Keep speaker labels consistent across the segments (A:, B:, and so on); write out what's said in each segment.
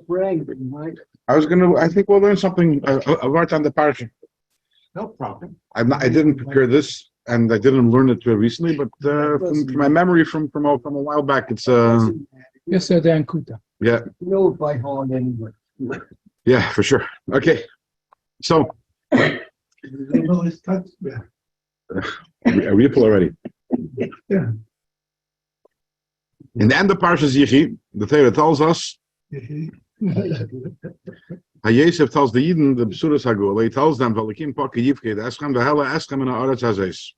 A: bragging, right?
B: I think we'll learn something about on the Parsha.
A: No problem.
B: I didn't prepare this, and I didn't learn it recently, but from my memory from a while back, it's
C: Yesterday and Kuta.
B: yeah.
A: You know it by heart anyway.
B: Yeah, for sure. Okay, so a ripple already.
A: Yeah.
B: In the end of Parshas Vayechi, the Torah tells us, Yosef tells the Yidden, the Besuras Hagula, he tells them, Valikim Paki Yivke, the Eschem, the Hela Eschem, and the Aretz Hazes.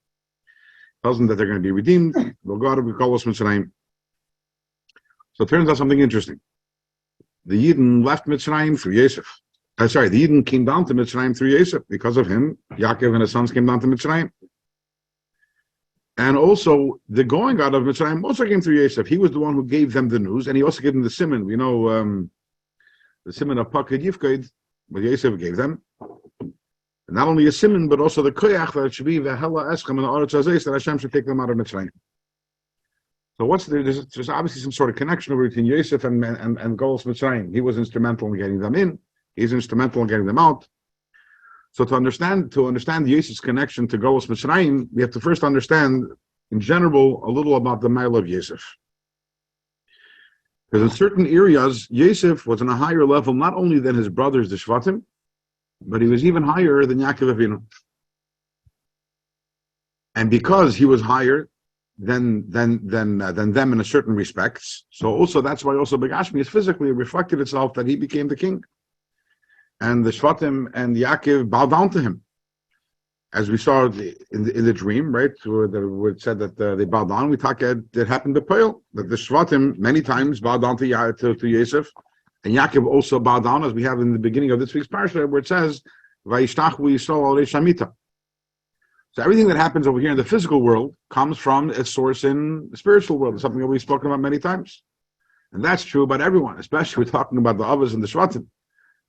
B: Tells them that they're going to be redeemed. They'll go out of Kolos Mitzrayim. So it turns out something interesting. The Yidden left Mitzrayim through Yosef. The Yidden came down to Mitzrayim through Yosef. Because of him, Yaakov and his sons came down to Mitzrayim. And also, the going out of Mitzrayim also came through Yosef. He was the one who gave them the news, and he also gave them the siman. We know the siman of Pakad Yifkaid, what Yosef gave them. And not only a siman, but also the koyach that it should be v'hela eschem and the aretz hazeh, that Hashem should take them out of Mitzrayim. So there's obviously some sort of connection between Yosef and Golos Mitzrayim. He was instrumental in getting them in. He's instrumental in getting them out. So to understand Yosef's connection to Golos Mitzrayim, we have to first understand, in general, a little about the mile of Yosef. Because in certain areas, Yosef was on a higher level, not only than his brothers, the Shvatim, but he was even higher than Yaakov Avinu. And because he was higher than them in a certain respects, so also that's why also Begashmi is physically reflected itself that he became the king. And the Shvatim and Yaakov bowed down to him. As we saw in the dream, right, where it said that they bowed down, we talk it happened to Peil, that the Shvatim many times bowed down to Yosef, and Yaakov also bowed down, as we have in the beginning of this week's Parsha, where it says, Vayishtachu Yisrael alei Shamita. So everything that happens over here in the physical world comes from a source in the spiritual world. It's something that we've spoken about many times. And that's true about everyone, especially we're talking about the Avos and the Shvatim.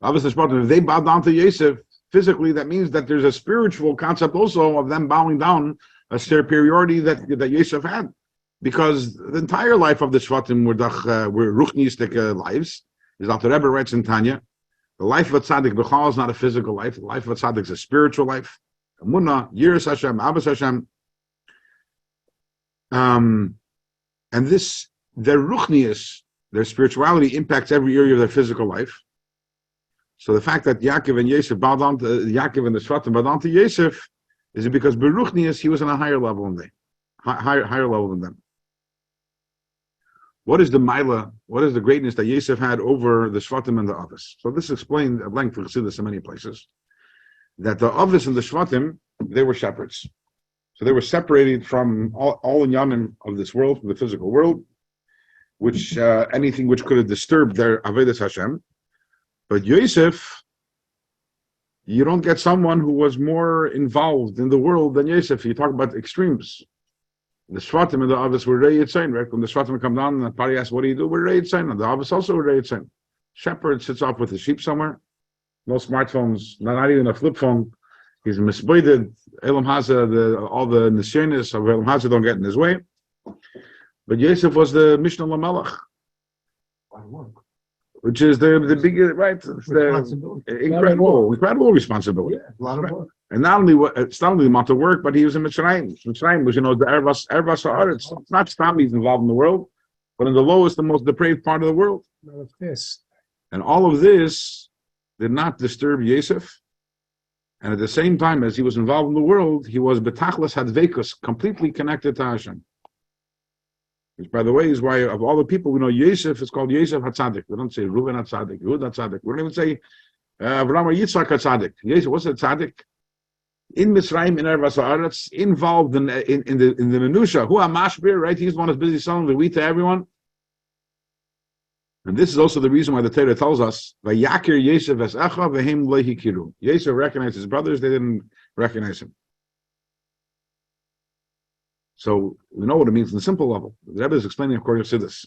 B: If they bow down to Yosef physically, that means that there's a spiritual concept also of them bowing down, a superiority that Yosef had, because the entire life of the Shvatim were ruchnistic lives. As Dr. Rebbe writes in Tanya, the life of a tzaddik b'chal is not a physical life. The life of a tzaddik is a spiritual life. Emunah, Yiras Hashem, Abbas Hashem, and this their ruchnius, their spirituality impacts every area of their physical life. So the fact that Yaakov and Yosef bowed down to Yaakov and the Shvatim bowed down to Yosef is because Beruchnius, he was on a higher level than they, higher level than them. What is the Maila? What is the greatness that Yosef had over the Shvatim and the Avos? So this is explained at length. We'll see this in many places. That the Avos and the Shvatim, they were shepherds. So they were separated from all inyanim of this world, from the physical world, which anything which could have disturbed their Avodas Hashem. But Yosef, you don't get someone who was more involved in the world than Yosef. You talk about extremes. The Shvatim and the Avos were Rei Yitzayin, right? When the Shvatim come down and the party asks, what do you do? We're Rei Yitzayin. And the Avos also were Rei Yitzayin. Shepherd sits off with his sheep somewhere. No smartphones, not even a flip phone. He's misbladed. Elam Haza, all the Nisyonis of Elam Haza don't get in his way. But Yosef was the Mishnah Lamelech. Which is the biggest, right? The incredible responsibility.
A: Yeah, a lot of work.
B: And it's not only the amount of work, but he was in Mitzrayim. Mitzrayim was, the Ervas Haaretz. It's not Stam he's involved in the world, but in the lowest, the most depraved part of the world. And all of this did not disturb Yosef. And at the same time, as he was involved in the world, he was Betachlas Hadvekus, completely connected to Hashem. Which, by the way, is why of all the people we know, Yosef is called Yosef HaTzadik. We don't say Reuven HaTzadik, Yehud HaTzadik. We don't even say Avraham Yitzchak HaTzadik. Yosef, what's a Tzadik? In Mitzrayim, in Ervas Haaretz, involved in the minutiae. Who Mashbir, right? He's the one who's busy selling the wheat to everyone. And this is also the reason why the Torah tells us, Vayakir Yosef es Echa v'hem lo hikiru. Yosef recognized his brothers; they didn't recognize him. So we know what it means in the simple level. The Rebbe is explaining according to this.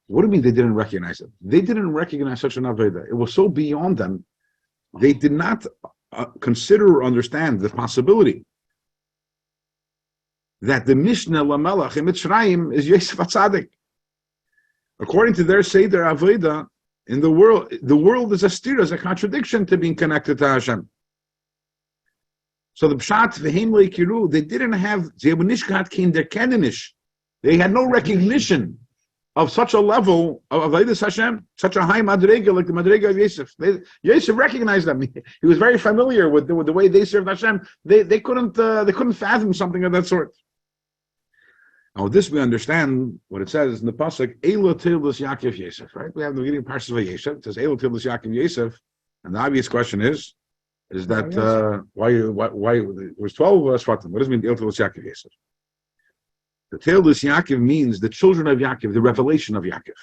B: What do you mean they didn't recognize it? They didn't recognize such an Aveda. It was so beyond them. They did not consider or understand the possibility that the Mishnah Lamelech in Mitzrayim is Yosef HaTzadik. According to their Seder Avodah, in the world is a stira, is a contradiction to being connected to Hashem. So the Pshat, V'heim Leikiru, they didn't have, they had no recognition of such a level of Avodas Hashem, such a high madrega like the madrega of Yosef. Yosef recognized them. He was very familiar with the way they served Hashem. They couldn't fathom something of that sort. Now, with this we understand what it says in the pasuk, Elo Tilus Yaakov Yosef. Right? We have the beginning of Parshas Vayechi. It says Elo Tilus Yaakov Yosef, and the obvious question is that why it was 12 Shvatim? What does it mean Elo Tilus Yaakov Yosef? The Tilus Yaakov means the children of Yaakov, the revelation of Yaakov.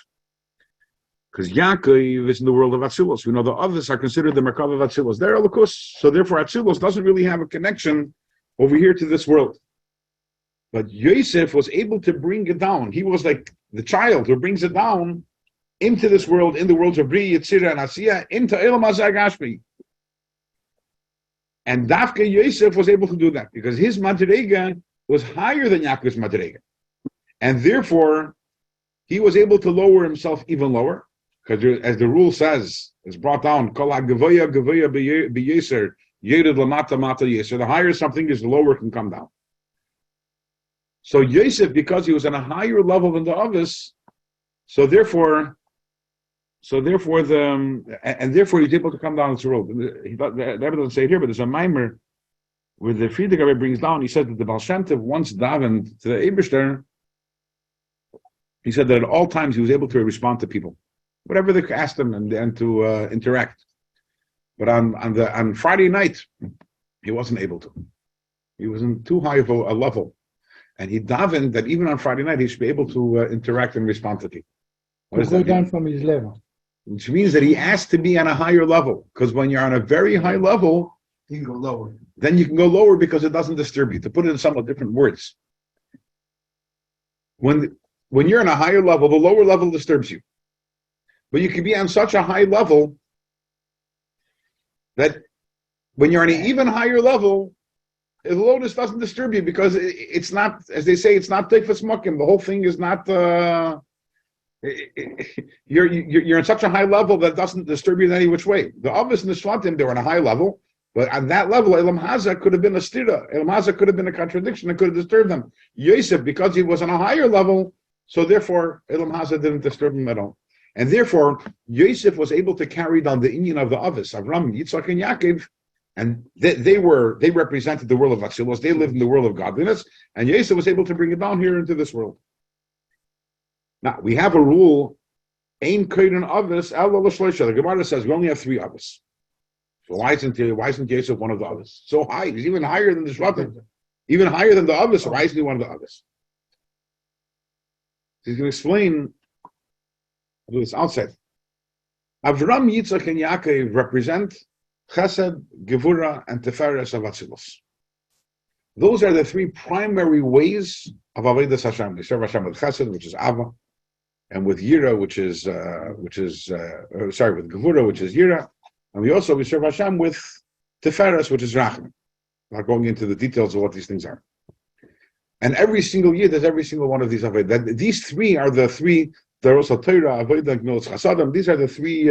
B: Because Yaakov is in the world of Atzilus. We know the others are considered the Merkav of Atzilus. They're Elokus, so therefore Atzilus doesn't really have a connection over here to this world. But Yosef was able to bring it down. He was like the child who brings it down into this world, in the worlds of Bri, Yitzira, and Asiya, into Elam Hazar Gashmi. And Dafka Yosef was able to do that because his Madrega was higher than Yaakov's Madrega. And therefore, he was able to lower himself even lower. Because as the rule says, it's brought down, Kol HaGevoya Gevoya B'Yeser, Yered Lamata Mata Yeser. The higher something is, the lower it can come down. So Yosef, because he was on a higher level than the others, therefore he's able to come down this road. The Rebbe doesn't say it here, but there's a mimer where the Friedrich Rebbe brings down. He said that the Baal Shem Tov once davened to the Eibishter. He said that at all times he was able to respond to people, whatever they asked him, and to interact. But on Friday night, he wasn't able to. He was in too high of a level. And he davened that even on Friday night, he should be able to interact and respond to people.
C: To go down from his level.
B: Which means that he asked to be on a higher level. Because when you're on a very high level,
A: You can go lower.
B: then you can go lower because it doesn't disturb you. To put it in somewhat different words. When you're on a higher level, the lower level disturbs you. But you can be on such a high level that when you're on an even higher level, the lotus doesn't disturb you because it's not, as they say, it's not tekfas makim. The whole thing is not. You're on such a high level that doesn't disturb you in any which way. The Avos and the Shvatim, they were on a high level, but on that level, Elam Haza could have been a stira. Elam Haza could have been a contradiction. It could have disturbed them. Yosef, because he was on a higher level, so therefore Elam Haza didn't disturb him at all. And therefore, Yosef was able to carry down the Inyan of the Avos, Avram, Yitzchak, and Yaakov. And they represented the world of Atzilus. They lived in the world of godliness, and Yosef was able to bring it down here into this world. Now we have a rule: Ein koden avos elo l'shloisha. The Gemara says we only have 3 avos. So why isn't Yosef one of the avos? So high, he's even higher than the Shvatim, even higher than the avos. So why isn't he one of the avos? He's going to explain this outside. Avram, Yitzchak, and Yaakov represent Chesed, Gevura, and Teferes of Atzilus. Those are the 3 primary ways of Avodas Hashem. We serve Hashem with Chesed, which is Ava, and with Yira, with Gevura, which is Yira, and we serve Hashem with Teferes, which is Rachman. I'm not going into the details of what these things are. And every single year, there's every single one of these Avodah. These 3 are the 3. They're also Torah, Avodah, Gemilas Chasadim. These are the 3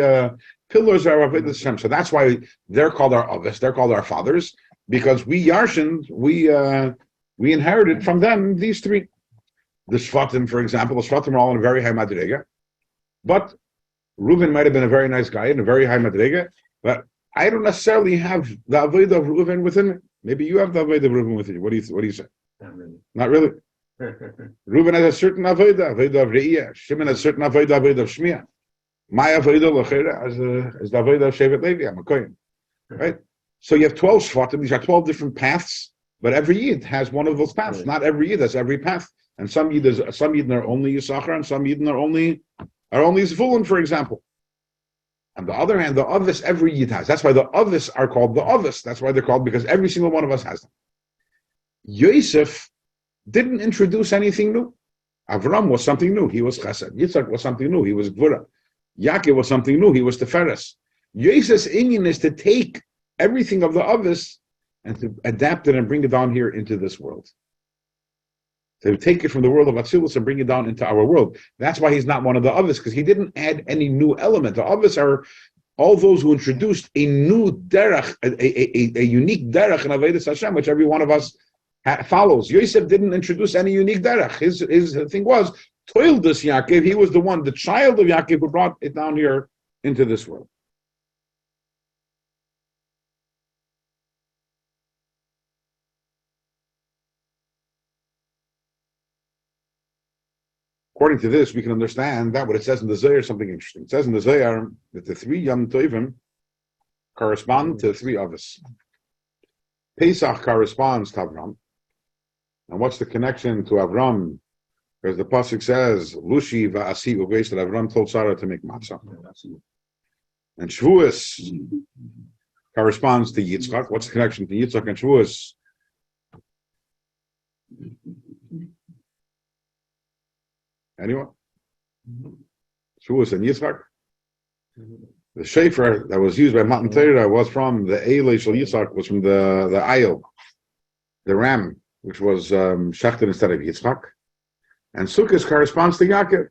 B: pillars of Avodah Hashem. So that's why they're called our Avos. They're called our fathers, because we Yarshin, we inherited from them these 3. The Shvatim, for example, the Shvatim are all in a very high madrega. But Reuven might have been a very nice guy in a very high madrega. But I don't necessarily have the Avodah of Reuven within me. Maybe you have the Avodah of Reuven within you. What do you say?
A: Not really.
B: Not really. Reuben has a certain avodah of Re'iyah. Shimon has a certain avodah of Shmiya. My avodah l'chera is the avodah of Shevet Levi. I'm a kohen, right? So you have 12 shvatim. These are 12 different paths, but every yid has one of those paths. Right. Not every yid has every path, and some yid are only Yisachar, and some yid are only Zvulun, for example. On the other hand, the Avos every yid has. That's why the Avos are called the Avos. That's why they're called, because every single one of us has them. Yosef didn't introduce anything new. Avram was something new. He was Chesed. Yitzchak was something new. He was Gvura. Yaakov was something new. He was Teferes. Yosef's inyan is to take everything of the Avos and to adapt it and bring it down here into this world. to take it from the world of Atzilus and bring it down into our world. That's why he's not one of the others, because he didn't add any new element. The others are all those who introduced a new derech, a unique derech in Avodas Hashem, which every one of us follows. Yosef didn't introduce any unique derech. His thing was, Toildus Yaakov, he was the one, the child of Yaakov, who brought it down here into this world. According to this, we can understand that what it says in the Zohar is something interesting. It says in the Zohar that the 3 Yom Tovim correspond to 3 others. Pesach corresponds to Avram. And what's the connection to Avram? Because the pasuk says, "Lushi va'asi uveis," that Avram told Sarah to make matzah. And Shavuos corresponds to Yitzchak. What's the connection to Yitzchak and Shavuos? Anyone? Shavuos and Yitzchak. The shofar that was used by Matan Torah was from the Eilei Shel Yitzchak, was from the Ayil, the ram, which was shechted instead of Yitzchak. And Sukkot corresponds to Yaakov,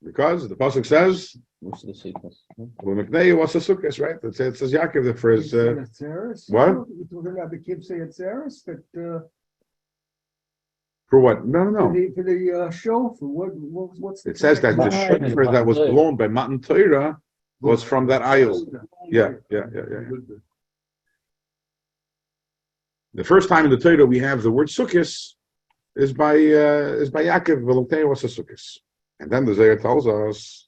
B: because the pasuk says,
D: What's the sequence?
B: "L'meknei was a Sukkot," right? It says Yaakov for his what?
A: Rabbi Kib say it's Eretz, that
B: For what? No.
A: for the show, for what's the
B: It says that the shofar that was blown by Matan Torah was from that Ayil. Yeah. The first time in the Torah we have the word Sukkot is by Yaakov. L'meknei was a Sukkot, and then the Zohar tells us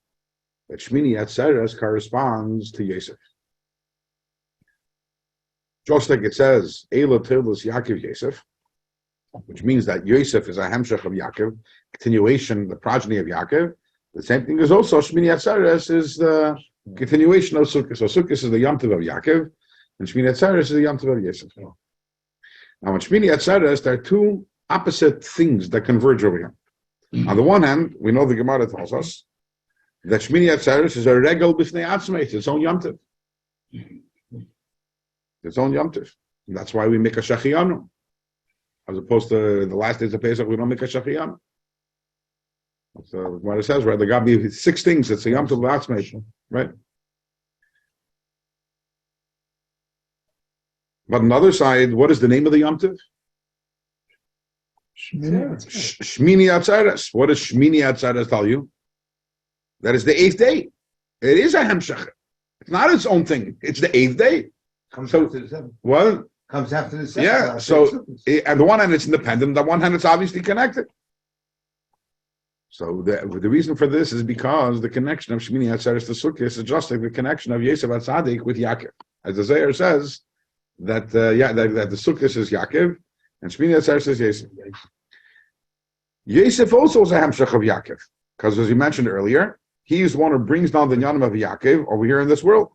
B: that Shmini Atzeres corresponds to Yosef. Just like it says, Eila Tilus Yaakov Yosef, which means that Yosef is a hemshech of Yaakov, continuation, the progeny of Yaakov. The same thing is also Shmini Atzeres is the continuation of Sukkot. So Sukkot is the Yom Tov of Yaakov, and Shmini Atzeres is the Yom Tov of Yosef. Now, in Shmini Atzeres, there are 2 opposite things that converge over here. On the one hand, we know the Gemara tells us that Shmini Atzeres is a regel b'fnei atzmei, it's its own Yom Tov. Its own Yom Tov. And that's why we make a Shechiyanu. As opposed to the last days of Pesach, we don't make a Shechiyanu. So what it says, right? There got to be 6 things. It's a Yom Tov b'atzmei, right? But on the other side, what is the name of the Yom Tov? Shmini Atzeres. What does Shmini Atzeres tell you? That is the 8th day. It is a hemshech. It's not its own thing. It's the 8th day.
A: comes after the 7th.
B: What?
A: Comes after the 7th.
B: Yeah. So, on the one hand, it's independent. On the one hand, it's obviously connected. So the reason for this is because the connection of Shmini Atzeres to Sukkot is just like the connection of Yosef Atzadik with Yaakov. As the Zohar says, that the Sukkot is Yaakov, and Shmini Atzeres is Yosef. Yosef also is a hemshech of Yaakov, because as you mentioned earlier, he is the one who brings down the Yanim of Yaakov over here in this world.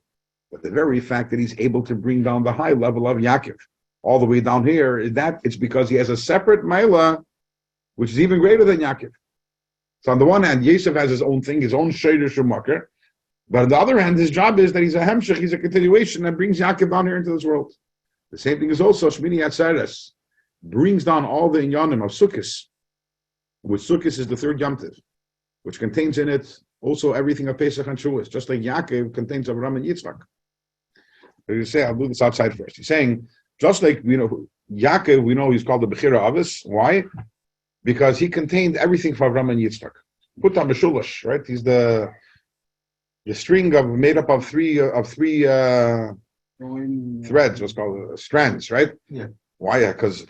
B: But the very fact that he's able to bring down the high level of Yaakov all the way down here, it's because he has a separate Maila, which is even greater than Yaakov. So on the one hand, Yosef has his own thing, his own Sheder Shumaker, but on the other hand, his job is that he's a hemshech, he's a continuation that brings Yaakov down here into this world. The same thing is also Shmini Atzeres, brings down all the Inyanim of Sukkot, which Sukkot is the 3rd Yom Tov, which contains in it also everything of Pesach and Shavuos, just like Yaakov contains Avraham and Yitzchak. So you say, I'll do this outside first. He's saying, just like, Yaakov, we know he's called the Bechira Avis. Why? Because he contained everything for Avraham and Yitzchak. Put on Meshulash, right? He's the string made up of three threads, what's called strands, right?
A: Yeah.
B: Why? Because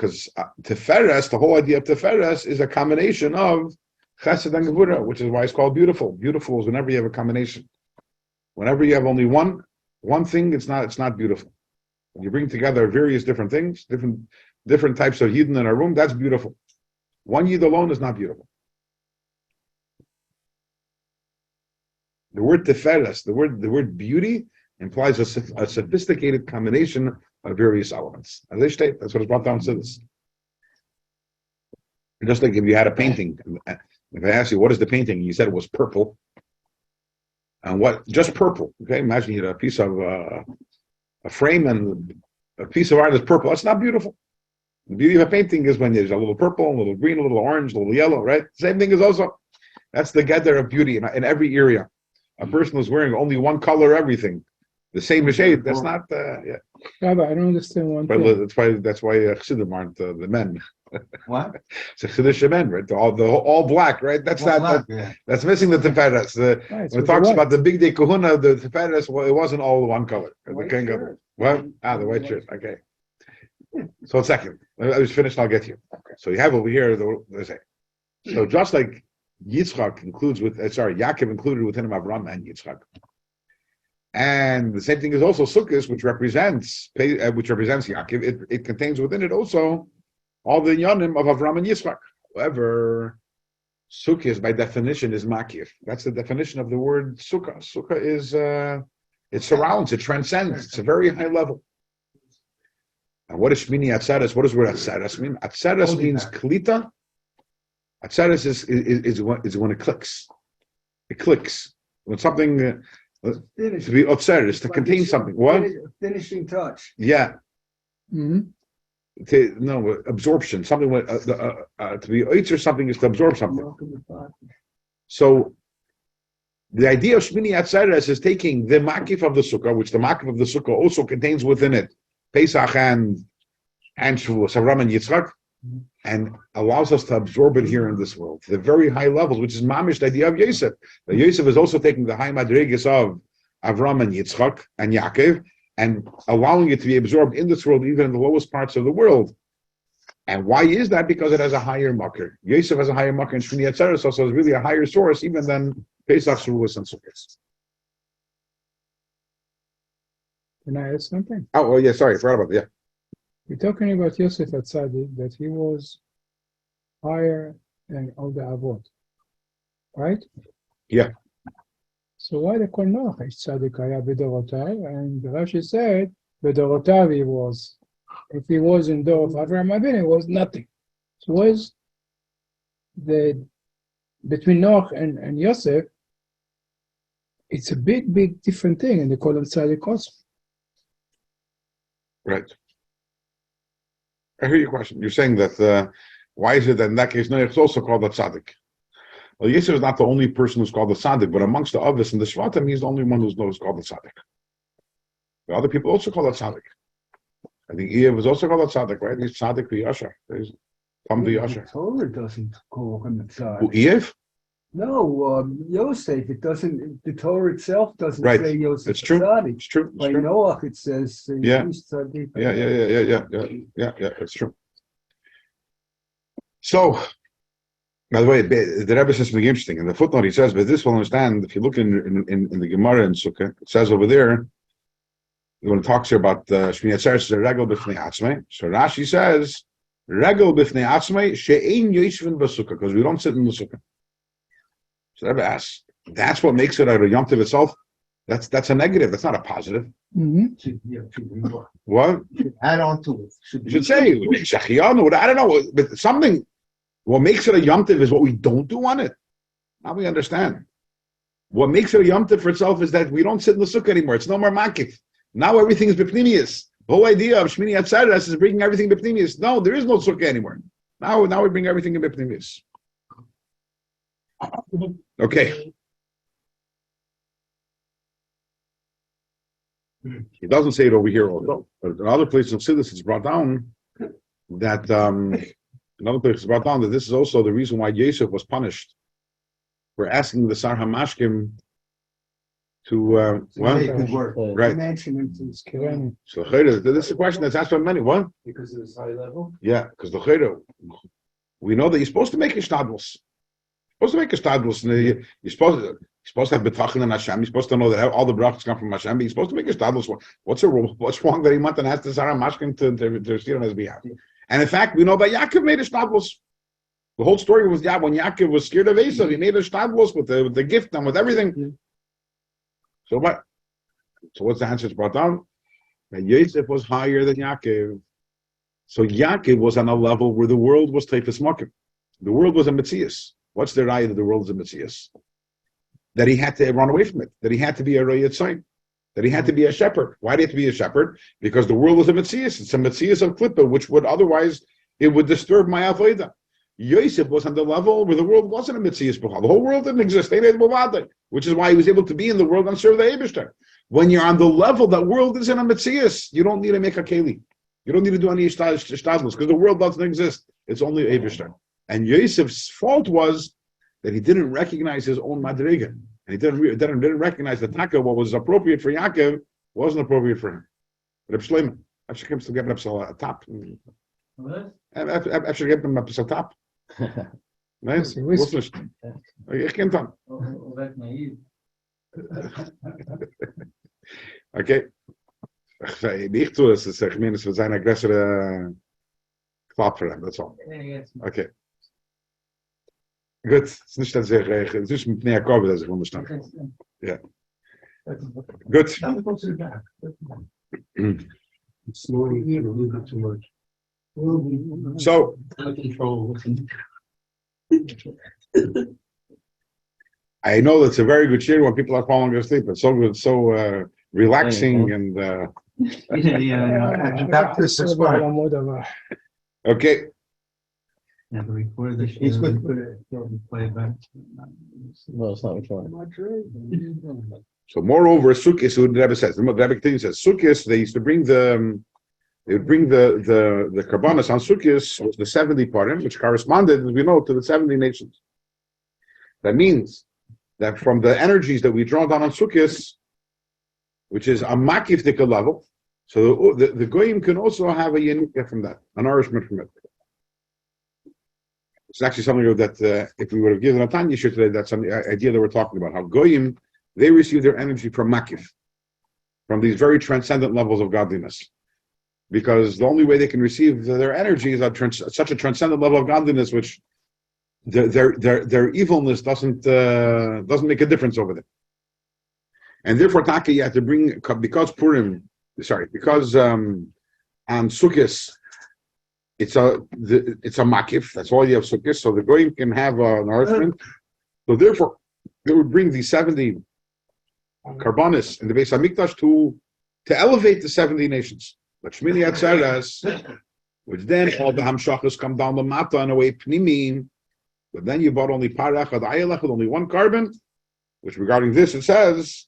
B: Tiferes, the whole idea of Tiferes is a combination of Chesed and Gevura, which is why it's called beautiful. Beautiful is whenever you have a combination. Whenever you have only one thing, it's not beautiful. When you bring together various different things, different types of Yidden in a room, that's beautiful. One Yid alone is not beautiful. The word Tiferes, the word beauty, implies a sophisticated combination of various elements. As they state, that's what it's brought down to this. Just like if you had a painting, if I asked you, what is the painting? You said it was purple. And what? Just purple. Okay, imagine you had a piece of a frame and a piece of art is purple. That's not beautiful. The beauty of a painting is when there's a little purple, a little green, a little orange, a little yellow, right? Same thing is also, that's the gather of beauty in every area. A person who's wearing only one color, everything, the same shade, that's not, yeah.
C: Rabbi, I don't understand one
B: But
C: thing.
B: that's why Chassidim aren't the men.
A: What?
B: It's Chassidish men, right? All black, right? That's that's missing the Tiferes.
C: Right,
B: When it talks about the big day kahuna, the Tiferes, well, it wasn't all one color. The
A: White
B: king of
A: shirt.
B: what? The white shirt. Okay. So a second. I was finished. I'll get to you. Okay. So you have over here. So just like Yitzchak includes Yaakov included within him Avram and Yitzchak. And the same thing is also Sukkot, which represents Yaakov. It contains within it also all the Yonim of Avram and Yitzchak. However, Sukkot by definition is Makir. That's the definition of the word Sukkah. Sukkah is it surrounds, it transcends. It's a very high level. And what is Shmini Atzeres? What does the word Atzeres mean? Atzeres means klita. Atzeres is when it clicks. It clicks when something to be Atzeres, to contain something. What?
A: Finishing touch.
B: Yeah.
C: Mm-hmm.
B: Absorption. Something to be Eitzer something is to absorb something. So the idea of Shmini Atzeres is taking the makif of the sukkah, which the makif of the sukkah also contains within it Pesach and Shavuos, Avram and Yitzchak, and allows us to absorb it here in this world to the very high levels, which is mamish the idea of Yosef. The Yosef is also taking the high madrigas of Avram and Yitzchak and Yaakov and allowing it to be absorbed in this world, even in the lowest parts of the world. And why is that? Because it has a higher makar. Yosef has a higher makar, and Shmini Atzeres also is really a higher source, even than Pesach, Shavuos, and Sukkot.
C: Can I add something?
B: Oh, well, yeah, sorry, I forgot about that. Yeah.
C: We're talking about Yosef Atzadik, that he was higher than all the Avot, right?
B: Yeah.
C: So why the Kol Noach is Tzadik Haya B'Dorotav? And Rashi said, B'Dorotav he was. If he was in Dor of Avraham Avinu, it was nothing. So was between Noach and Yosef, it's a big different thing, and they call him Tzadik also.
B: Right. I hear your question. You're saying that why is it that in that case Noach is also called a tzaddik? Well, Yosef is not the only person who's called a tzaddik, but amongst the others in the Shvatim, he's the only one who's called a tzaddik. The other people also call it tzaddik. I think Iev was also called a tzaddik, right? He's tzaddik v'yasher. He's Tam v'yasher.
A: The Torah doesn't call him a tzaddik.
B: Who, Iev?
A: No, Yosef. It doesn't. The Torah itself doesn't
B: Right.
A: say Yosef.
B: It's true.
A: Tzaddik.
B: It's true. It's
A: By
B: true.
A: Noach, it says
B: Yeah.
A: he's tzaddik.
B: Yeah, it's true. So, by the way, the Rebbe says something interesting. In the footnote, he says, but this will understand, if you look in the Gemara in Sukkah, it says over there, when it talks here about Shmini Atzeres, the regel b'fnei atzmei. So Rashi says, regel b'fnei atzmei, she'ein yishvin b'sukkah, because we don't sit in the Sukkah. So the Rebbe asks, that's what makes it a Yom Tov itself? That's a negative. That's not a positive.
C: Mm-hmm.
A: Should be more.
B: What?
A: Add on to it.
B: You should say, Shechianu, I don't know, but something, what makes it a Yom Tov is what we don't do on it. Now we understand. What makes it a Yom Tov for itself is that we don't sit in the Sukkah anymore. It's no more makif. Now everything is b'pnimius. The whole idea of Shmini Atzeres is bringing everything b'pnimius. No, there is no Sukkah anymore. Now we bring everything in b'pnimius. Okay. He doesn't say it over here, although, but in other places of Siddur, it's brought down that this is also the reason why Yosef was punished for asking the Sar HaMashkim to
A: Good work.
B: Right.
A: Mention him to his killing.
B: So this is a question that's asked by many. What?
A: Because of his high level.
B: Yeah, because the Chayra, we know that you're supposed to make a shtadlus. You're supposed to make a shtadlus, and you're supposed to have betachin and Hashem. You're supposed to know that all the brachas come from Hashem. But you're supposed to make a shtadlus. What's wrong that he went and asked the Sarah Mashkim to steal on his behalf? And in fact, we know that Yaakov made a shtadlus. The whole story was when Yaakov was scared of Esau, he made a shtadlus with the gift and with everything. So what? So what's the answer? It's brought down that Yosef was higher than Yaakov. So Yaakov was on a level where the world was Teifas Makim. The world was a Metzias. What's the right of the world is a Metzias? That he had to run away from it. That he had to be a Royat Sain. That he had to be a shepherd. Why did he have to be a shepherd? Because the world was a Metzias. It's a Metzias of Klippa, which would otherwise it would disturb my avodah. Yosef was on the level where the world wasn't a Metzias B'chal. The whole world didn't exist, which is why he was able to be in the world and serve the Eibishter. When you're on the level that world isn't a Metzias, you don't need to make a keli. You don't need to do any shtadlus because the world doesn't exist. It's only Eibishter. And Yosef's fault was that he didn't recognize his own madriga. And he didn't recognize that Taka, what was appropriate for Yaakov, wasn't appropriate for him. Reb Shlomo, after comes to get a top. After get him a top. Nice. Ich kenne dann. Okay. Nicht so, es ist, ich meine, es wird sein eine größere Klap für ihn, that's all. Okay. Gut, es ist nicht, dass es ist mit näher Korbe, dass ich unterstanden. Ja. Gut. So, I know that's a very good cheer when people are falling asleep. It's so good, so relaxing and. Okay.
D: He's good to play it back.
E: No, it's not recording.
B: So, moreover, Sukkis, who the Rebbe says, the Rebbe continues says, Sukkis, they used to bring the karbanos on Sukkis, was the 70 parim, which corresponded, as we know, to the 70 nations. That means that from the energies that we draw down on Sukkis, which is a makiftika level, so the goyim can also have a yenika from that, a nourishment from it. It's actually something that if we would have given a Tanya shir today, that's an idea that we're talking about. How goyim, they receive their energy from makif, from these very transcendent levels of godliness. Because the only way they can receive their energy is such a transcendent level of godliness, which their evilness doesn't make a difference over them. And therefore, Taka, you have to bring, because on Sukkot, it's a makif. That's all you have Sukkot. So the goyim can have an nourishment. So therefore, they would bring the 70 karbanis in the Beis Hamikdash to elevate the 70 nations. But Shmini Atzeres, which then all the hamshachas come down the mata and away pnimin. But then you bought only parach ad ayelach with only one carbon. Which regarding this it says,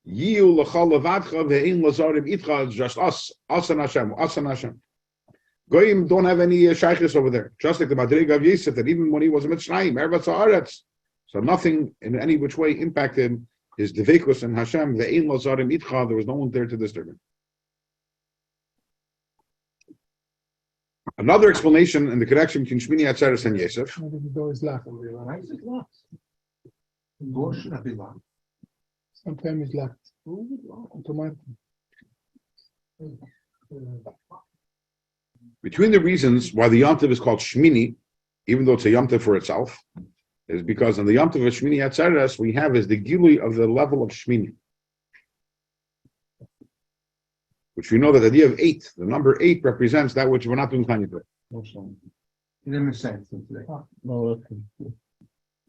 B: Yiu l'chal levadcha ve'in lazarim itcha. It's just us and Hashem. Goyim don't have any shaykhis over there. Just like the Madriga of Yosef, that even when he was a Mitzrayim, Eretz Haaretz, so nothing in any which way impacted his devekus and Hashem. Ve'in lazarim itcha. There was no one there to disturb him. Another explanation in the connection between Shmini Atzeres and Yosef.
C: The door is locked.
D: Why is it locked? The door should not be locked.
C: Sometimes it's locked. Automatically.
B: Between the reasons why the Yom Tov is called Shmini, even though it's a Yom Tov for itself, is because in the Yom Tov of Shmini Atzeres we have is the Gilui of the level of Shmini. Which we know that the idea of 8, the number 8 represents that which we're not doing Tanya today.
D: You didn't miss anything today.
E: No,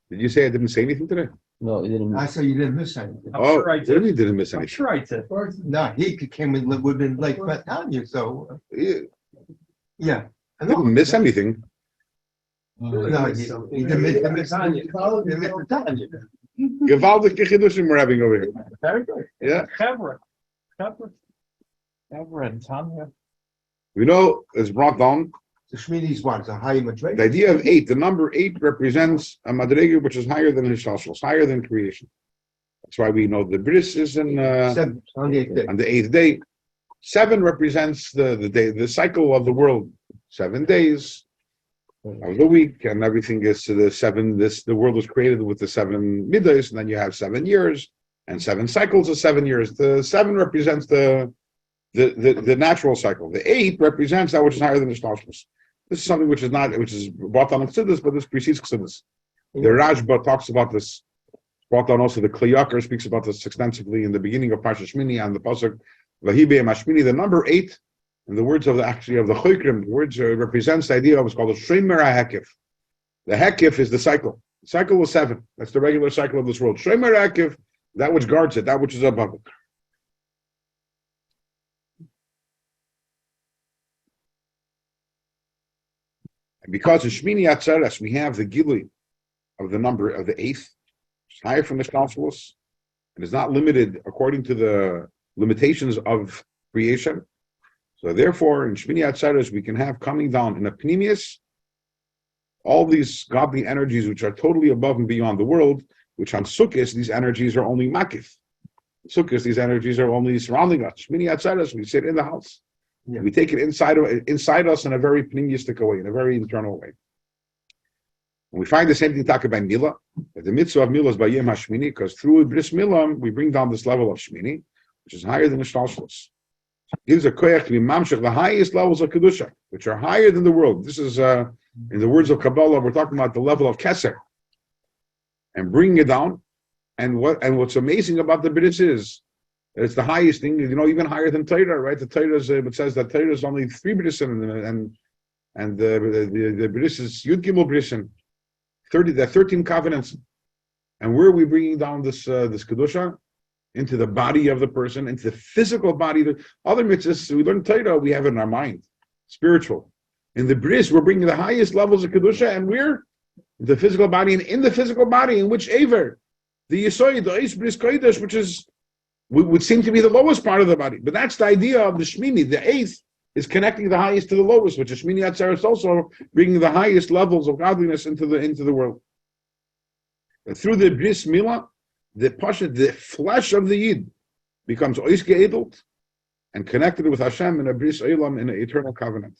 B: Did you say I didn't say anything today?
E: no, you didn't.
D: I said you didn't miss anything.
B: Oh, sure I did. Didn't miss
F: I'm
B: anything.
F: sure I did.
D: No, he came in would have been late for Tanya, so yeah.
B: I didn't miss anything.
D: No, he didn't miss Tanya. He didn't miss Tanya.
B: Gewaltige Chidushim we're having over here.
F: Very good.
B: Yeah.
F: Chevron and Tanya.
B: We know it's brought down.
D: The Shmini's what? It's a high madrega.
B: The idea of 8, the number 8 represents a madrega which is higher than Hishtalshus, higher than creation. That's why we know the bris is in,
D: Seven, on the 8th day.
B: on the 8th day. 7 represents the day, the cycle of the world. 7 days of the week, and everything is to the 7. The world was created with the 7 middays, and then you have 7 years, and 7 cycles of 7 years. The 7 represents the natural cycle. The 8 represents that which is higher than the Hishtalshus. This is something which is brought down in Chassidus, but this precedes Chassidus. The Rashba talks about this. Brought down also the Kli Yakar speaks about this extensively in the beginning of Parshas Shmini and the pasuk Vahibe Mashmini. The number 8, in the words of the Choykrim, the words represents the idea of what's called a Shomer HaHekif. The Hekif is the cycle. The cycle was 7. That's the regular cycle of this world. Shomer HaHekif, that which guards it, that which is above it. Because in Shmini Atzeres we have the Gilui of the number of the eighth, it's higher from the Shalshalos, and is not limited according to the limitations of creation. So therefore, in Shmini Atzeres we can have coming down in a Pnimius all these godly energies which are totally above and beyond the world, which on Sukkot, these energies are only makif. Sukkot, these energies are only surrounding us. Shmini Atzeres, we sit in the house.
D: Yeah.
B: We take it inside us in a very pneumistic way, in a very internal way. And we find the same thing talking about Milah, that the mitzvah of Milah is by Yom HaShmini, because through Bris Milah, we bring down this level of Shmini, which is higher than the Shtalshlos. Gives a koyach to be mamshech, the highest levels of Kedusha, which are higher than the world. This is, in the words of Kabbalah, we're talking about the level of Keser. And bringing it down. And what's amazing about the Bris is, it's the highest thing, even higher than Torah, right? The Torah it says that Torah is only 3 brisin, and the bris is Yud Gimel brisin, 13 covenants. And where are we bringing down this kedusha? Into the body of the person, into the physical body. The other mitzvahs we learn Torah, we have it in our mind, spiritual. In the bris, we're bringing the highest levels of kedusha, and we're the physical body, and in the physical body, in which aver, the Yisoid, the Eis Bris Kodesh, which is would seem to be the lowest part of the body. But that's the idea of the Shmini. The eighth is connecting the highest to the lowest, which is Shmini Atzeres, also bringing the highest levels of godliness into the world. And through the Bris Milah, the flesh of the Yid becomes Ois Ge'edelt and connected with Hashem in a Bris Eilam, in an eternal covenant.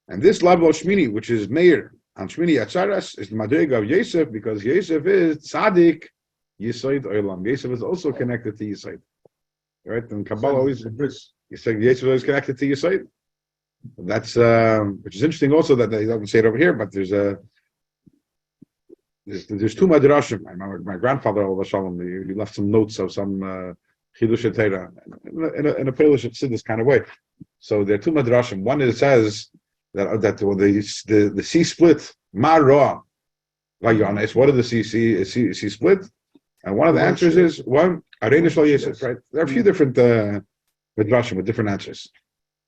B: And this level of Shmini, which is Meir on Shmini Atzeres, is the Madrega of Yosef, because Yosef is Tzaddik Yisoid Olam. Yosef is also connected to Yisoid. Right? And Kabbalah always, Yosef is always connected to Yisoid. That's, which is interesting also that they don't say it over here, but there's two madrashim. My grandfather, he left some notes of some Chidush Torah in a Polish Siddur kind of way. So there are two madrashim. One is, says that when the sea split, Ma Roa, Vayonis, what did the sea split? And one of the answers is one, Arena Shal Yosef, right? There are a few different midrashim with different answers.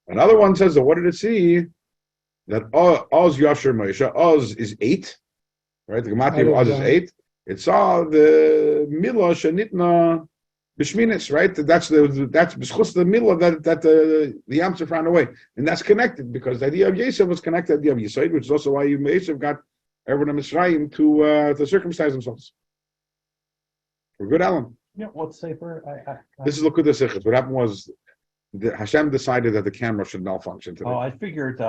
B: Another one says that what did it see? That Oz Yasher Moshe, Oz is 8, right? The Gematria of Oz is 8. It saw the Milah Shanitna Bishminis, right? That's B'schus the Milah that the Yamsuf ran away. And that's connected because the idea of Yosef was connected to the idea of Yisoid, which is also why Yosef got everyone in Mitzrayim to circumcise themselves. We're good, Alan.
E: Yeah, what's safer?
B: This is Likud HaSichos. What happened was Hashem decided that the camera should malfunction today.
E: I figured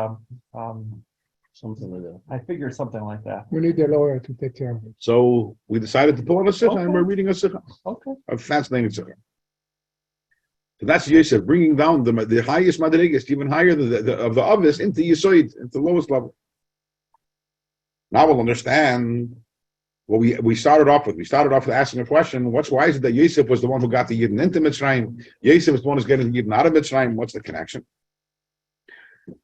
F: Something like that.
E: I figured something like that.
C: We need a lawyer to take care of it.
B: So we decided to pull on a Sicha, and we're reading a Sicha.
E: Okay.
B: A fascinating Sicha. So that's Yosef, bringing down the highest Madrigas, even higher than of the Avis, into Yisoid, into the lowest level. Now we'll understand what we started off with. We started off with asking a question: why is it that Yosef was the one who got the Yidden into Mitzrayim? Yosef is the one who's getting the Yidden out of Mitzrayim. What's the connection?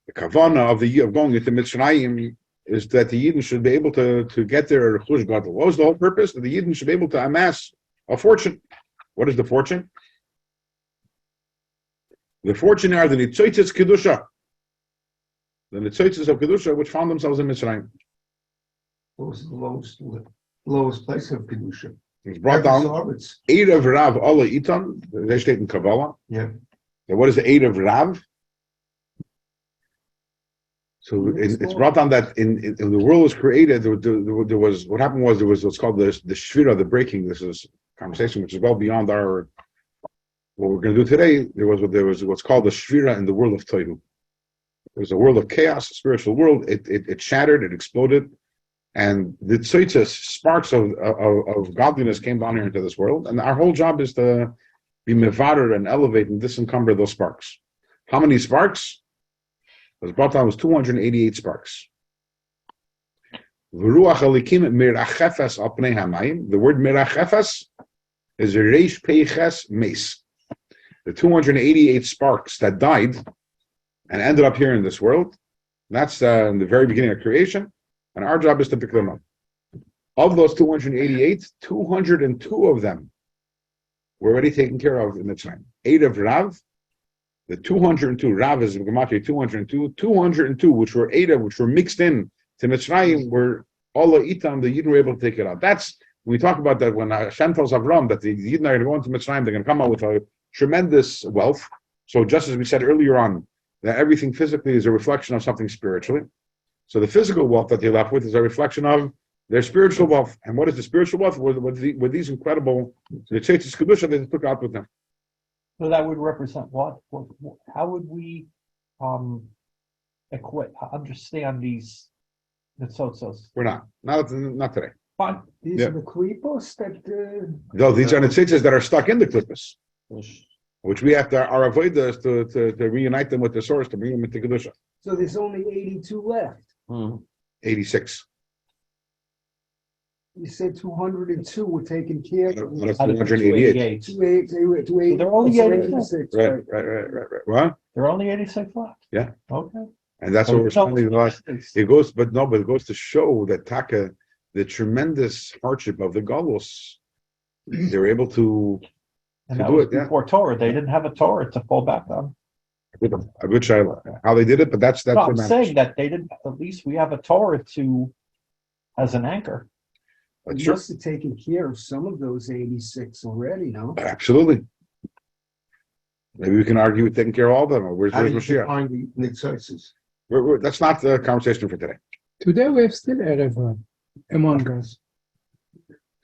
B: The kavana of going into Mitzrayim is that the Yidden should be able to get their Chush Gadol. What was the whole purpose? That the Yidden should be able to amass a fortune. What is the fortune? The fortune are the Nitzoitzes Kedusha. The Nitzoitzes of Kedusha, which found themselves in Mitzrayim.
D: What was the lowest place of Kedusha?
B: It's brought down Erev Rav Allah Itan. They state in Kabbalah.
D: Yeah.
B: So what is the Erev Rav? So it's brought down that in the world was created. There was what happened was there was what's called the shvira, the breaking. This is a conversation which is well beyond what we're going to do today. There was what's called the shvira in the world of Tohu. There was a world of chaos, a spiritual world. It shattered, it exploded. And the tzeitzes, sparks of godliness came down here into this world. And our whole job is to be mevarer and elevate and disencumber those sparks. How many sparks? It was brought down was 288 sparks. The word mirachefes is a reish peiches meis. The 288 sparks that died and ended up here in this world. That's in the very beginning of creation. And our job is to pick them up. Of those 288, 202 of them were already taken care of in the time. 8 of Rav The 202 Rav is Gematria 202, which were Ada, which were mixed in to Mitzrayim, were Allah Itam, the Yidden were able to take it out. That's we talk about that when Hashem tells Avram that the Yidden are going to go into Mitzrayim, they're going to come out with a tremendous wealth. So just as we said earlier on, that everything physically is a reflection of something spiritually. So the physical wealth that they're left with is a reflection of their spiritual wealth. And what is the spiritual wealth? With these incredible the Tzeitzis Kedusha that they took out with them.
E: So that would represent what? How would we understand these Netzotzos?
B: We're not today.
E: Fine.
A: These
B: Yeah.
A: are the klipos that.
B: No, these are the Tzeitzis that are stuck in the klippas, which we have to our avodah is to reunite them with the source to bring them into Kedusha.
A: So there's only 82 left.
B: 86.
A: You said 202 were taken care of.
B: Out of 288.
A: 288.
E: They're only 86.
B: Right. What?
E: There are only 86 left.
B: Yeah.
E: Okay.
B: And that's what we're spending the last. It goes, but it goes to show that Taka, the tremendous hardship of the Galus, they were able to
E: And
B: to
E: that
B: do
E: was
B: it, yeah.
E: before Torah. They didn't have a Torah to fall back on.
B: a good shayla. How they did it, but that's
E: No, I'm
B: the
E: saying that they didn't. At least we have a Torah as an anchor.
B: That's
A: You
B: true.
A: must have taken care of some of those 86 already, no?
B: Absolutely. Maybe we can argue with taking care of all of them. Or where's
D: How do you
B: Mashiach?
D: define the Netzotzos?
B: That's not the conversation for today.
C: Today we have still Erev among us.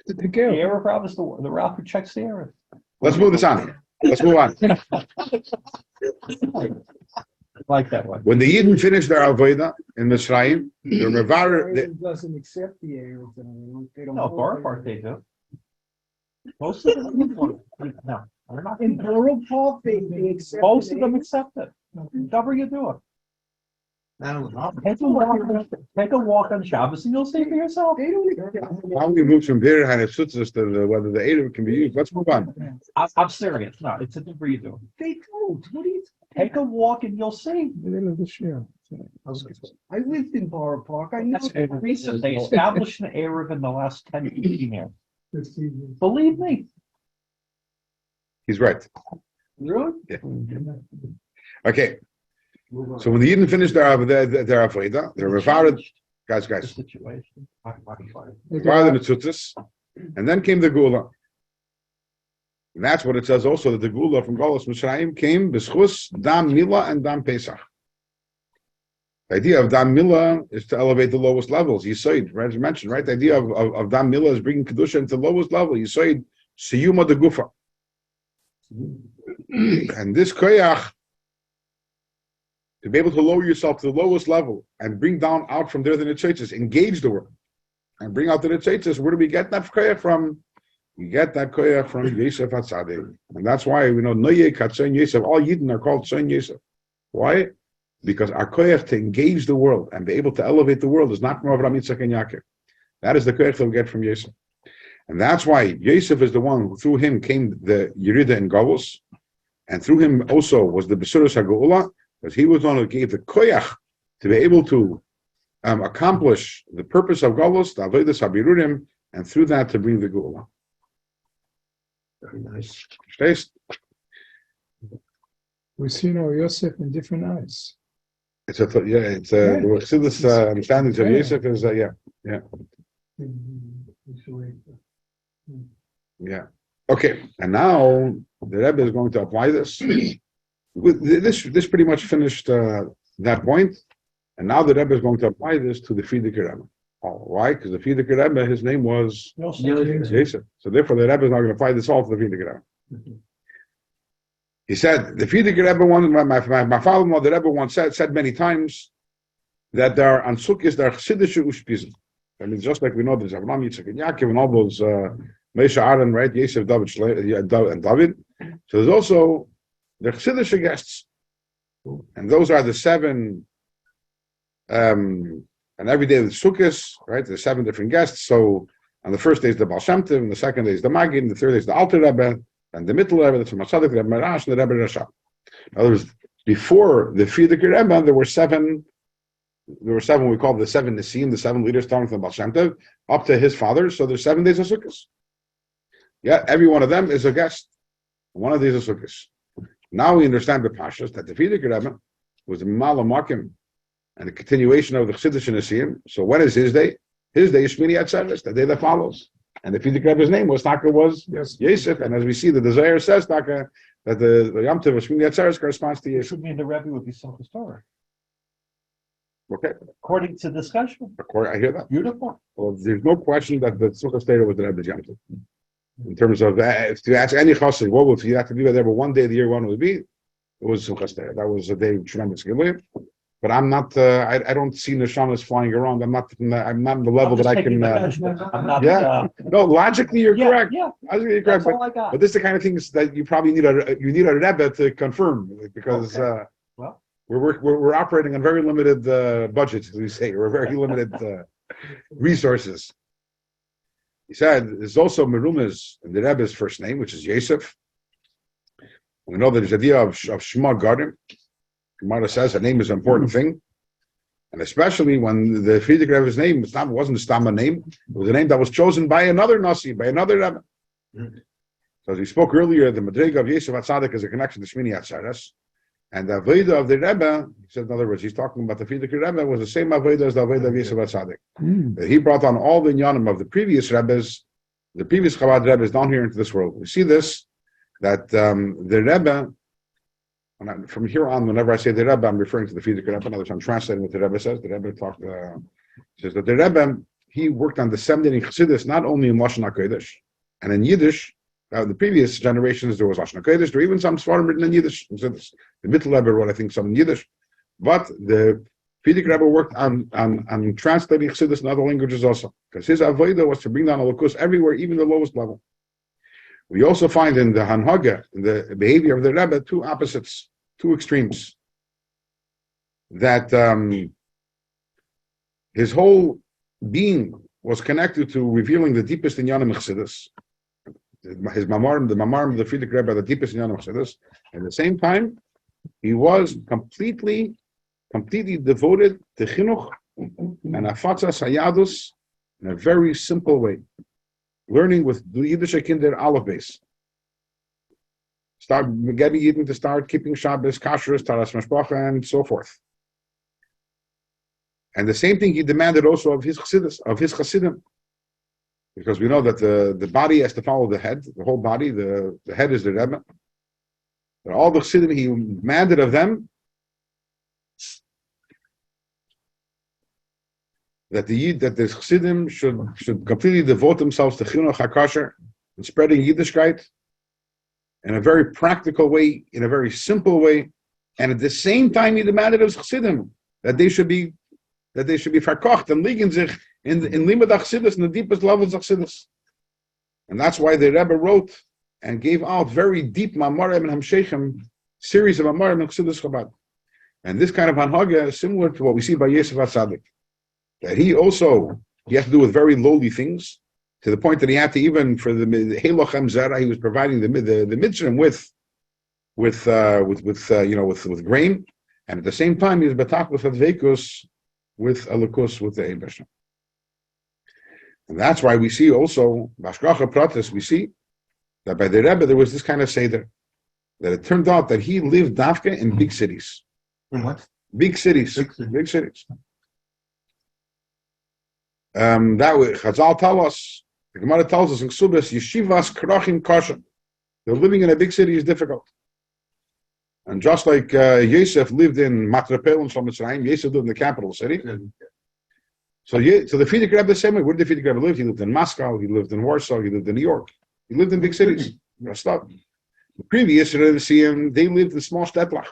C: To take care
E: The
C: of.
E: Arab Rav is the Rav who checks the Arab.
B: Let's move this on. Let's move on.
E: Like that one.
B: When the Yidden finished their avodah in Mitzrayim, the Revar,
A: Ireland doesn't accept the Arabs. They don't.
E: No, Borough Park they do. Most of them no, they're not.
A: In Borough Park, they accept.
E: Most of them accept it. Whatever you do it. Take a walk on Shabbos and you'll see for yourself.
A: They don't accept.
B: how we move from Bir and Sutzes to whether the Erev can be used. Let's move on.
E: I'm serious. No, it's a different you do.
A: They don't. What do you?
E: Take a walk and you'll see.
C: Middle of this year.
A: I lived in Borough Park. I know.
E: That's recent. They established an Arab in the last 10 to 15 years. Believe me.
B: He's right.
A: Really?
B: Yeah. Okay. So when the Yidden finished their avodah, they're Revar, guys,
E: The situation.
B: Revar the Mitzutzes, and then came the Gula. And that's what it says also that the Gula from Galus Mitzrayim came B'schus Dam Mila and Dam Pesach. The idea of Dam Mila is to elevate the lowest levels. You said, right? As you mentioned, right? The idea of Dam Mila is bringing Kedusha into the lowest level. You said Siyuma de Gufa. And this koyach, to be able to lower yourself to the lowest level and bring down out from there the Netzotzos, engage the world and bring out the Netzotzos. Where do we get that koyach from? We get that koyach from Yosef HaTzadik. And that's why we know Noye Katson Yosef, all Yidden are called Son Yosef. Why? Because our koyach to engage the world and be able to elevate the world is not from Avraham, Yitzchak, and Yaakov. That is the koyach that we get from Yosef. And that's why Yosef is the one who through him came the Yerida in Galus, and through him also was the Besuros HaGeula, because he was the one who gave the koyach to be able to accomplish the purpose of Galus, the Avodas HaBirurim, and through that to bring the Geula.
D: Very nice.
B: Verstehst?
C: We see now Yosef in different eyes.
B: The Chassidus understandings of Yosef is yeah. Okay, and now the Rebbe is going to apply this. This pretty much finished that point, and now the Rebbe is going to apply this to the Frierdiker Rebbe. Oh, why? Because the Frierdiker Rebbe, his name was Yosef. So therefore, the Rebbe is not going to apply this all to the Frierdiker Rebbe. He said the Frierdiker Rebbe my father-in-law, the Rebbe once said many times that there are ansukis, there are chassidische uspizim. I mean, just like we know there's Avraham, Yitzchak, and Yaakov, and all those Moshe, Aaron, right? Yosef, David, and David. So there's also the chassidische guests, and those are the 7. And every day the Sukkos, right? There's 7 different guests. So on the first day is the Baal Shem Tov, and the second day is the Magid, and the third day is the Alter Rebbe, and the Mittel Rebbe, that's the Masadik, the Rebbe Marash, and the Rebbe Rasha. In other words, before the Frierdiker Rebbe, there were 7. There were 7 we call the 7 Nisim, the 7 leaders starting from the Baal Shem Tov, up to his father. So there's 7 days of Sukkos. Yeah, every one of them is a guest. One of these is Sukkos. Now we understand the Parshas that the Frierdiker Rebbe was the Malamakim and the continuation of the Chassidus and Nisim. So when is his day? His day is Shmini Atzeres, the day that follows. And the Frierdiker Rebbe's name was Yosef. And as we see, the desire says that the Yom Tov of Shmini Atzeres corresponds to
E: It
B: Yosef.
E: should mean the Rebbe would be Simchas Torah.
B: Okay,
E: According to discussion.
B: I hear that.
E: Beautiful.
B: Well, there's no question that the Simchas Torah was the Rebbe's Yom Tov. In terms of, if you ask any chassid, what would you have to be there? But one day of the year, one would be, it was Simchas Torah. That was a day of tremendous Gilui. But I'm not. I don't see neshamas flying around. I'm not on the level that I can.
E: I'm not.
B: Yeah. No, logically you're correct.
E: Yeah.
B: Logically you're
E: That's
B: correct.
E: all I got.
B: But this is the kind of things that you probably need a Rebbe to confirm, because
E: Well.
B: we're operating on very limited budgets, as we say. We're very limited resources. He said there's also Merumas in the Rebbe's first name, which is Yosef. We know that there's the idea of Shema Garden. Gemara says a name is an important thing, and especially when the Frierdiker Rebbe's name wasn't a Stama name; it was a name that was chosen by another Nasi, by another Rebbe. So as we spoke earlier, the Madrega of Yosef HaTzadik is a connection to Shmini Atzeres, and the Avodah of the Rebbe. He said, in other words, he's talking about the Frierdiker Rebbe was the same Avodah as the Avodah of Yosef HaTzadik. That he brought on all the inyanim of the previous Rebbes, the previous Chabad Rebbes down here into this world. We see this that the Rebbe. From here on, whenever I say the Rebbe, I'm referring to the Frierdiker Rebbe. In other words, I'm translating what the Rebbe says. The Rebbe says that the Rebbe, he worked on disseminating Chassidus not only in Lashon HaKodesh and in Yiddish. The previous generations, there was Lashon HaKodesh. There were even some Svarim written in Yiddish. The Mittel Rebbe wrote, I think, some in Yiddish. But the Frierdiker Rebbe worked on translating Chassidus in other languages also, because his avodah was to bring down Elokus everywhere, even the lowest level. We also find in the Hanhaga, in the behavior of the Rebbe, two opposites, two extremes. That his whole being was connected to revealing the deepest inyanim Chassidus. His mamarim, the mamarim of the Frierdiker Rebbe, the deepest inyanim Chassidus. At the same time, he was completely devoted to chinuch and afatzas hayadus in a very simple way. Learning with the Yiddish kinder Aleph base. Start getting Yidden to start keeping Shabbos, Kashrus, Taras Mashpacha, and so forth. And the same thing he demanded also of his Chassidim. Because we know that the body has to follow the head, the whole body, the head is the Rebbe. But all the Chassidim he demanded of them that the Chassidim should completely devote themselves to Chinuch HaKosher and spreading Yiddishkeit in a very practical way, in a very simple way, and at the same time he demanded of Chassidim that they should be verkocht and liegen sich in Limud HaChassidus, in the deepest levels of Chassidus. And that's why the Rebbe wrote and gave out very deep Mamarim and Hamshechim, series of Mamarim and Chassidus Chabad. And this kind of Hanhaga is similar to what we see by Yosef HaTzadik. That he has to do with very lowly things, to the point that he had to, even for the Helochem Zera, he was providing the Mitzrim with grain, and at the same time he was batak with Advekus, with Elokus, with the Eibashter. And that's why we see also Bashkacha Pratis. We see that by the Rebbe there was this kind of seder, that it turned out that he lived dafka in big cities.
D: In what?
B: Big cities. That way, Chazal tell us, the Gemara tells us in Ksubas, Yeshivas Krachim Kashem. The living in a big city is difficult. And just like Yosef lived in Matrapel and Mitzrayim, Yosef lived in the capital city. So the Frierdiker Rebbe the same way. Where did the Frierdiker Rebbe live? He lived in Moscow, he lived in Warsaw, he lived in New York. He lived in big cities. The previous Rebbe, they lived in small shtetlach.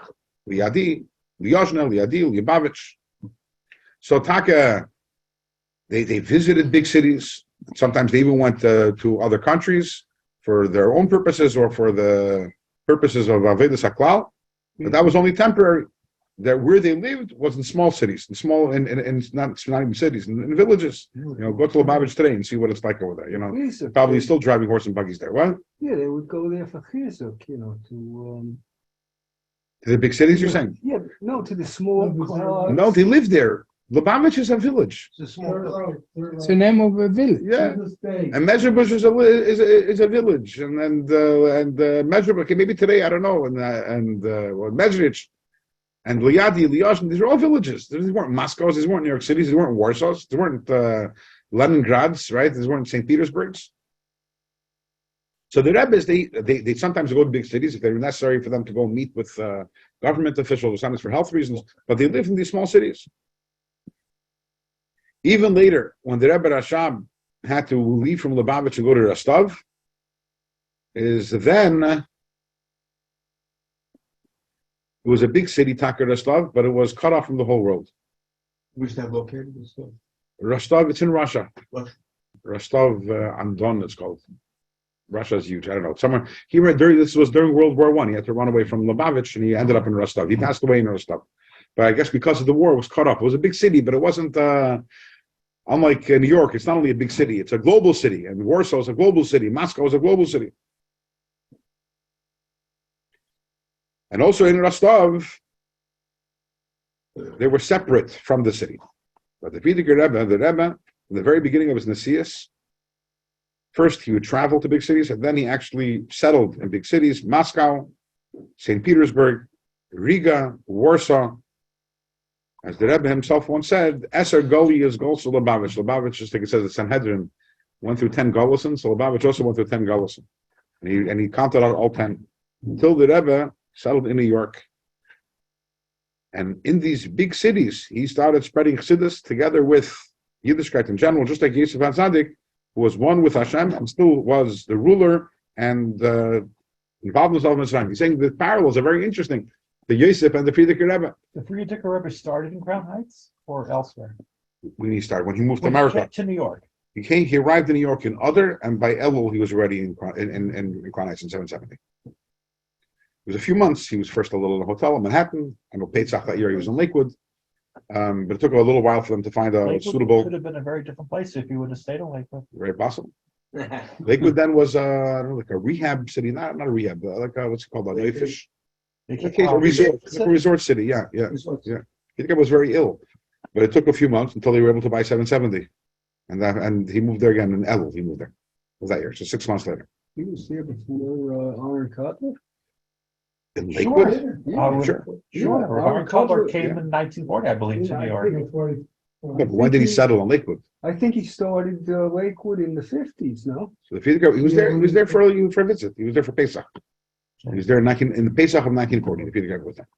B: Liadi, Liozna, Liadi, Lyubavitch. So Taka, they visited big cities. Sometimes they even went to other countries for their own purposes or for the purposes of Avodas HaKlal. But that was only temporary. That where they lived was in small cities, not even cities, in villages. Go to Lubavitch today and see what it's like over there. Probably still driving horse and buggies there. What?
A: Yeah, they would go there for chizuk,
B: to the big cities. You're saying?
A: Yeah, no, to the small.
B: No, they lived there. Lubavitch is a village.
D: It's a small village.
C: It's the name of a village.
B: Yeah. And Mezhebush is a village, and Mezhebush, okay, maybe today I don't know, and Mezrich and Liadi, Liash, these are all villages. These weren't Moscows, these weren't New York Cities, these weren't Warsaw's, these weren't Leningrads, right? These weren't St. Petersburgs. So the Rebbes, they sometimes go to big cities if they're necessary for them to go meet with government officials or sometimes for health reasons, but they live in these small cities. Even later, when the Rebbe Rashab had to leave from Lubavitch and go to Rostov, it was a big city, Taka Rostov, but it was cut off from the whole world.
D: Where's that located?
B: Rostov, it's in Russia.
D: Russia.
B: Rostov on Don, it's called. Russia's huge. I don't know. Somewhere this was during World War I. He had to run away from Lubavitch and he ended up in Rostov. He passed away in Rostov. But I guess because of the war, it was cut off. It was a big city, but it wasn't, unlike New York, it's not only a big city, it's a global city. And Warsaw is a global city. Moscow is a global city. And also in Rostov, they were separate from the city. But the Rebbe, in the very beginning of his Nesias, first he would travel to big cities, and then he actually settled in big cities, Moscow, St. Petersburg, Riga, Warsaw. As the Rebbe himself once said, Eser Goli is Golsa Lubavitch. Lubavitch, just like it says, the Sanhedrin went through 10 Golosin, so Lubavitch also went through 10 Golosin. And he counted out all 10. Until the Rebbe settled in New York. And in these big cities, he started spreading Chassidus together with Yiddishkeit in general, just like Yosef HaTzadik, who was one with Hashem and still was the ruler and involved himself in Mitzrayim. He's saying the parallels are very interesting. The Yosef and the Frierdiker Rebbe.
E: The Frierdiker Rebbe started in Crown Heights or elsewhere?
B: When he started, when he moved to
E: When he
B: America.
E: came to New York.
B: He arrived in New York in Adar, and by Elul he was already in Crown Heights in 770. It was a few months. He was first a little in a hotel in Manhattan. I know Pesach that year he was in Lakewood. But it took a little while for them to find a
E: Lakewood
B: suitable.
E: Could have been a very different place if you would have stayed in Lakewood.
B: Very possible. Lakewood then was I don't know, like a rehab city, not a rehab, like what's it called, a Layfish? A resort, like a resort city. Yeah. I think I was very ill, but it took a few months until they were able to buy 770, and he moved there again in Elul. He moved there. It was that year, so 6 months later.
A: He was here before Aaron Cutler.
B: In Lakewood?
E: Sure. Aaron Cutler came in 1940, I believe, to New York.
B: Yeah, but when did he settle in Lakewood?
A: I think he started Lakewood in the 50s, no?
B: So if he was there, for a visit. He was there for Pesach. He was there in the Pesach of 1940. The Frierdiker was there.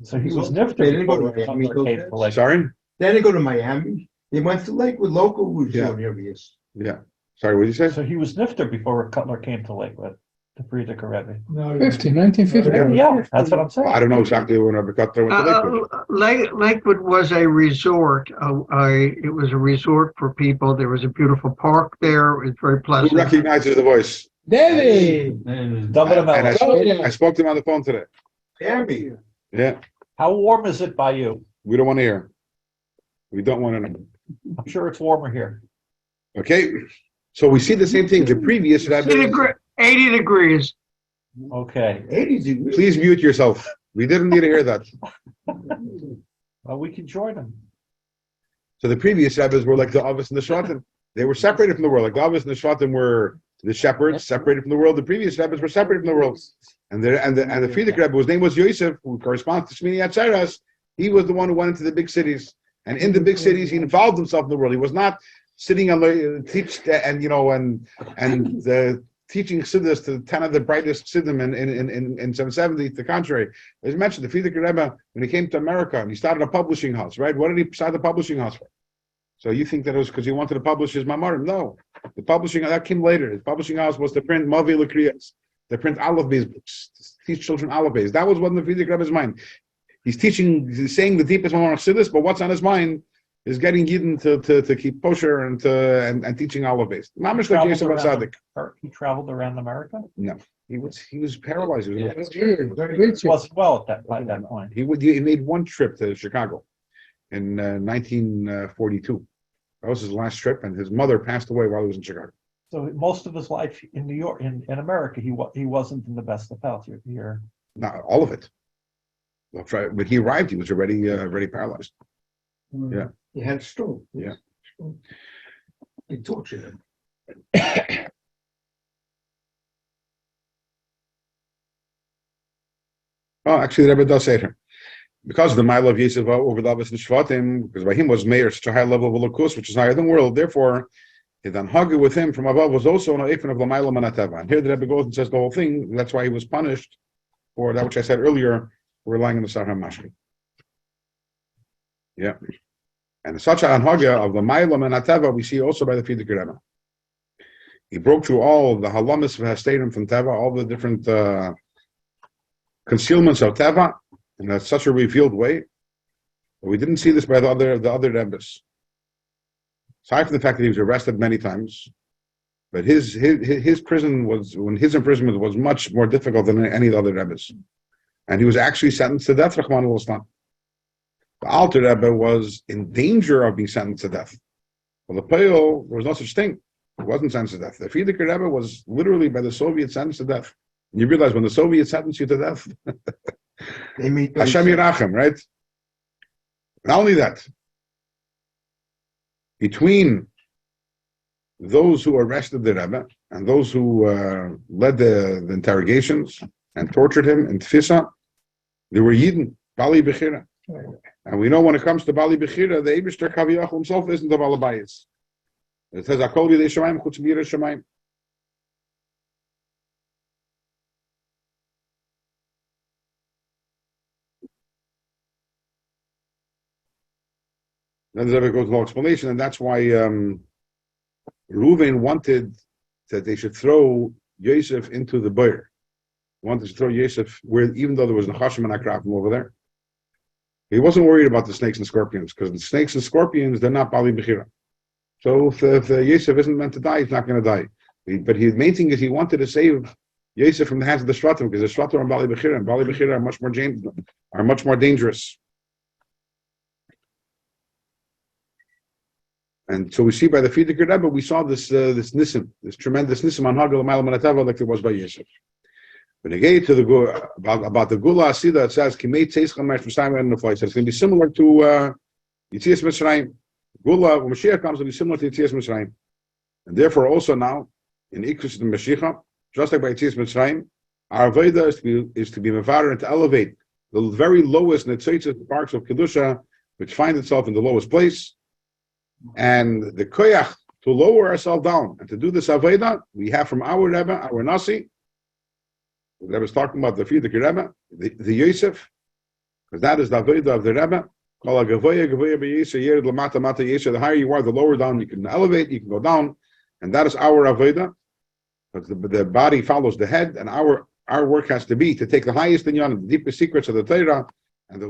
E: So he was nifter before Cutler came to Lakewood.
B: Sorry?
D: Then he go to Miami. He went to Lakewood, local resort areas.
B: Yeah. Sorry, what did you say?
E: So he was nifter before Cutler came to Lakewood, the Frierdiker Rebbe.
C: 1950.
E: Yeah, that's what I'm saying.
B: Well, I don't know exactly when Rabbi Cutler went to Lakewood.
G: Lakewood was a resort. It was a resort for people. There was a beautiful park there. It was very pleasant.
B: Who recognizes the voice?
C: David!
B: And I spoke to him on the phone today.
D: Miami.
B: Yeah.
E: How warm is it by you?
B: We don't want to hear. We don't want to know.
E: I'm sure it's warmer here.
B: Okay. So we see the same thing. The previous Rabbi.
G: 80 degrees.
E: Okay.
D: 80 degrees.
B: Please mute yourself. We didn't need to hear that.
E: Well, we can join them.
B: So the previous Rabbis were like the Avos and the Shvatim. They were separated from the world. Like the Avos and the Shvatim were the shepherds, separated from the world. The previous Rabbis were separated from the world. And the Frierdiker Rebbe, whose name was Yosef, who corresponds to Shmini Atzeres, he was the one who went into the big cities. And in the big cities, he involved himself in the world. He was not sitting on the teaching Chassidus to 10 of the brightest Chassidim in 770. To the contrary, as mentioned, the Frierdiker Rebbe, when he came to America and he started a publishing house, right? What did he start the publishing house for? So you think that it was because he wanted to publish his Mamarim? No, the publishing that came later. His publishing house was to print Mavi L'Kriyas, to print Aleph Beis books, to teach children Aleph Beis. That was what in the Frierdiker Rebbe's mind. He's saying the deepest Mamarim Chassidus, but what's on his mind is getting Yidden to keep kosher and teaching Aleph Beis. Mamish like Yosef HaTzadik.
E: He traveled around America?
B: No, he was paralyzed. He
E: wasn't well by that point.
B: He made one trip to Chicago in 1942. That was his last trip, and his mother passed away while he was in Chicago.
E: So most of his life in New York, in America, he wasn't in the best of health. Here,
B: Not all of it. When he arrived, he was already paralyzed. Yeah.
A: He had stroke.
B: Yeah.
A: They tortured him.
B: Oh, actually, the Rebbe does say here. Because of the mile of Yosef over the Abbas and Shvatim, because by him was Meir such a high level of Elokus, which is higher than the world. Therefore, his anhaga with him from above was also an oifen of the mile manateva. And here the Rebbe goes and says the whole thing. That's why he was punished for that which I said earlier, for relying on the Sarah Mashki. Yeah. And such an anhaga of the mile manateva we see also by the Frierdiker Rebbe. He broke through all the halamis of Hasteirim from Teva, all the different concealments of Teva, in such a revealed way. But we didn't see this by the other Rebbes. Aside from the fact that he was arrested many times, but his prison was, when his imprisonment was much more difficult than any of the other Rebbes. And he was actually sentenced to death, Rahman al-Islam. The Alter Rebbe was in danger of being sentenced to death. Well, the Peil, there was no such thing. He wasn't sentenced to death. The Frierdiker Rebbe was literally by the Soviets sentenced to death. And you realize when the Soviets sentence you to death,
D: They meet
B: Hashem Yirachem, right? Not only that, between those who arrested the Rebbe and those who led the interrogations and tortured him in Tfisa, there were Yidden, Bali Bechira. And we know when it comes to Bali Bechira, the Eibishter Kaviyach himself isn't the Balabayis. It says, Akol Yidei Shemaim Chutz Miyirei Shemaim. Then there goes no explanation, and that's why Reuven wanted that they should throw Yosef into the boir. Wanted to throw Yosef where, even though there was Nachashim and Akrafim over there, he wasn't worried about the snakes and scorpions, because the snakes and scorpions, they're not Bali Bechira. So if Yosef isn't meant to die, he's not going to die. But the main thing is he wanted to save Yosef from the hands of the Shvatim, because the Shvatim are Bali Bechira, and Bali Bechira are much more dangerous. And so we see by the Frierdiker Rebbe, we saw this nisim, this tremendous nisim on Hagel Ma'al Manatava, like it was by Yosef. When they get to the about the Gula Asida, it says Kimei Tzeis Chamesh Mitzrayim and Nafli. So it's going to be similar to Yitzias Mitzrayim. Gula when Mashiach comes, will be similar to Yitzias Mitzrayim. And therefore, also now in Ikus and Mashiach, just like by Yitzias Mitzrayim, our Veda is to be mevarer and to elevate the very lowest netzitzes parts of kedusha, which find itself in the lowest place. And the koyach to lower ourselves down and to do this aveda we have from our Rebbe, our Nasi. The Rebbe is talking about the Frierdiker Rebbe, the Yosef, because that is the aveda of the Rebbe. The higher you are, the lower down you can elevate, you can go down, and that is our aveda. Because the body follows the head, and our work has to be to take the highest inyan, the deepest secrets of the Torah, and the